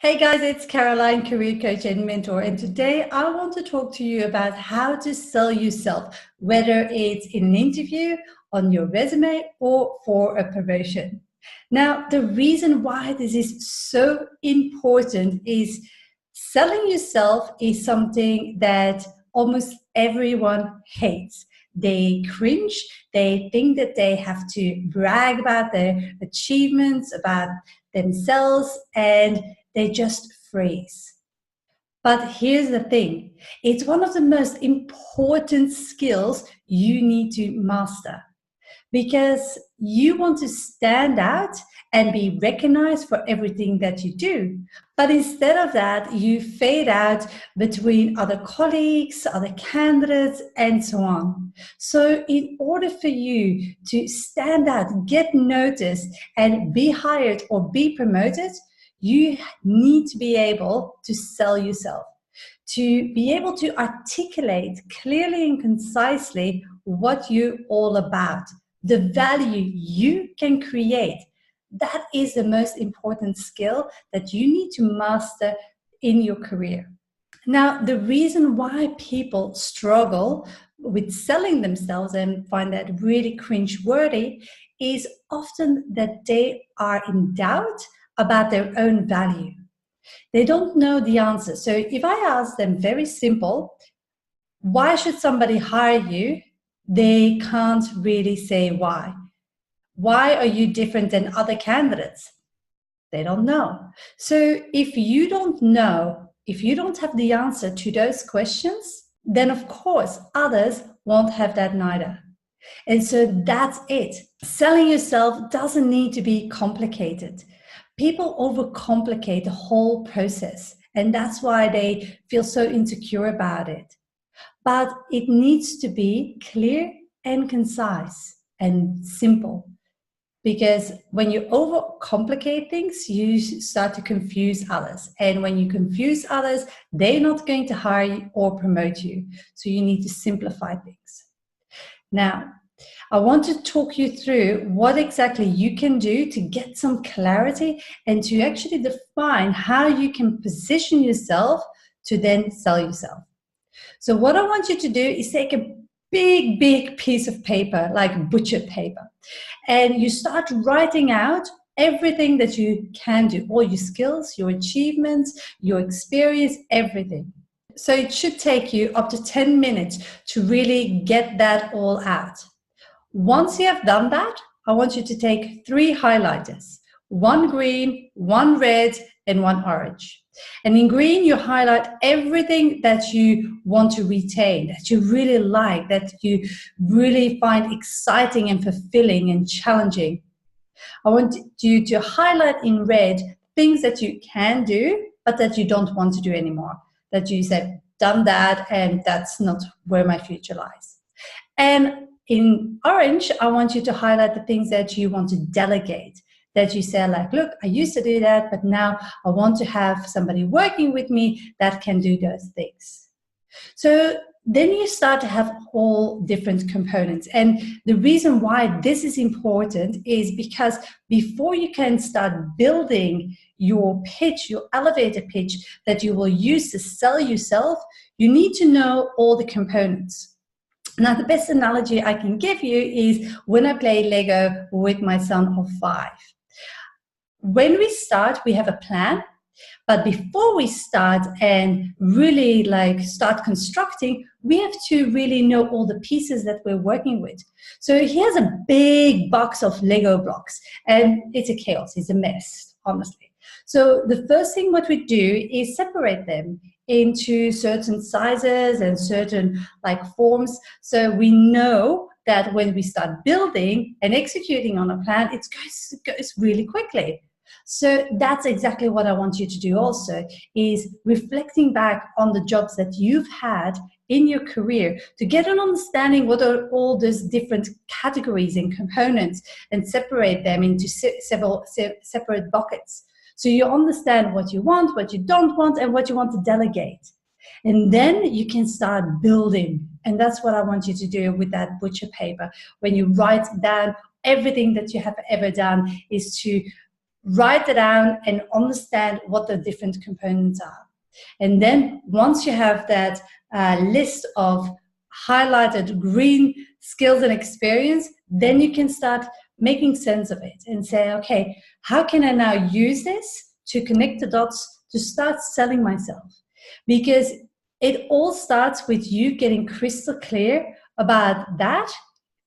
Hey guys, it's Caroline, career coach and mentor. And today I want to talk to you about how to sell yourself, whether it's in an interview, on your resume, or for a promotion. Now, the reason why this is so important is selling yourself is something that almost everyone hates. They cringe, they think that they have to brag about their achievements, about themselves, and they just freeze. But here's the thing, it's one of the most important skills you need to master because you want to stand out and be recognized for everything that you do. But instead of that, you fade out between other colleagues, other candidates, and so on. So in order for you to stand out, get noticed, and be hired or be promoted, you need to be able to sell yourself, to be able to articulate clearly and concisely what you're all about, the value you can create. That is the most important skill that you need to master in your career. Now, the reason why people struggle with selling themselves and find that really cringe-worthy is often that they are in doubt about their own value. They don't know the answer. So if I ask them very simple, why should somebody hire you? They can't really say why. Why are you different than other candidates? They don't know. So if you don't know, if you don't have the answer to those questions, then of course others won't have that neither. And so that's it. Selling yourself doesn't need to be complicated. People overcomplicate the whole process, and that's why they feel so insecure about it. But it needs to be clear and concise and simple. Because when you overcomplicate things, you start to confuse others. And when you confuse others, they're not going to hire you or promote you. So you need to simplify things. Now, I want to talk you through what exactly you can do to get some clarity and to actually define how you can position yourself to then sell yourself. So what I want you to do is take a big piece of paper, like butcher paper, and you start writing out everything that you can do, all your skills, your achievements, your experience, everything. So it should take you up to 10 minutes to really get that all out. Once you have done that, I want you to take 3 highlighters, 1 green, 1 red, and 1 orange. And in green, you highlight everything that you want to retain, that you really like, that you really find exciting and fulfilling and challenging. I want you to highlight in red things that you can do, but that you don't want to do anymore. That you said, done that, and that's not where my future lies. And in orange, I want you to highlight the things that you want to delegate, that you say like, look, I used to do that, but now I want to have somebody working with me that can do those things. So then you start to have all different components. And the reason why this is important is because before you can start building your pitch, your elevator pitch that you will use to sell yourself, you need to know all the components. Now, the best analogy I can give you is when I play Lego with my son of 5. When we start, we have a plan, but before we start and really start constructing, we have to really know all the pieces that we're working with. So he has a big box of Lego blocks, and it's a chaos, it's a mess, honestly. So the first thing what we do is separate them into certain sizes and certain forms, so we know that when we start building and executing on a plan, it goes really quickly. So that's exactly what I want you to do also, is reflecting back on the jobs that you've had in your career to get an understanding what are all those different categories and components and separate them into several separate buckets. So you understand what you want, what you don't want, and what you want to delegate. And then you can start building. And that's what I want you to do with that butcher paper. When you write down everything that you have ever done, is to write it down and understand what the different components are. And then once you have that list of highlighted green skills and experience, then you can start making sense of it and say, okay, how can I now use this to connect the dots to start selling myself? Because it all starts with you getting crystal clear about that,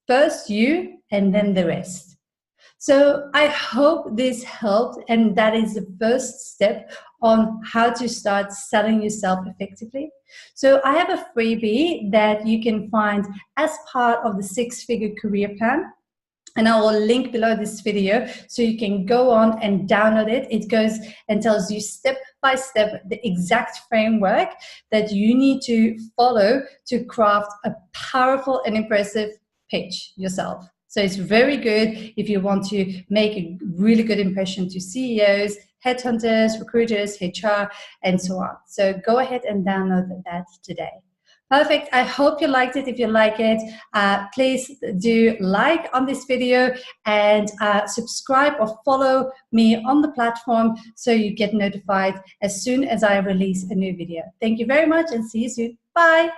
first you and then the rest. So I hope this helped, and that is the first step on how to start selling yourself effectively. So I have a freebie that you can find as part of the 6-figure career plan. And I will link below this video so you can go on and download it. It goes and tells you step by step the exact framework that you need to follow to craft a powerful and impressive pitch yourself. So it's very good if you want to make a really good impression to CEOs, headhunters, recruiters, HR, and so on. So go ahead and download that today. Perfect. I hope you liked it. If you like it, please do like on this video and subscribe or follow me on the platform so you get notified as soon as I release a new video. Thank you very much and see you soon. Bye.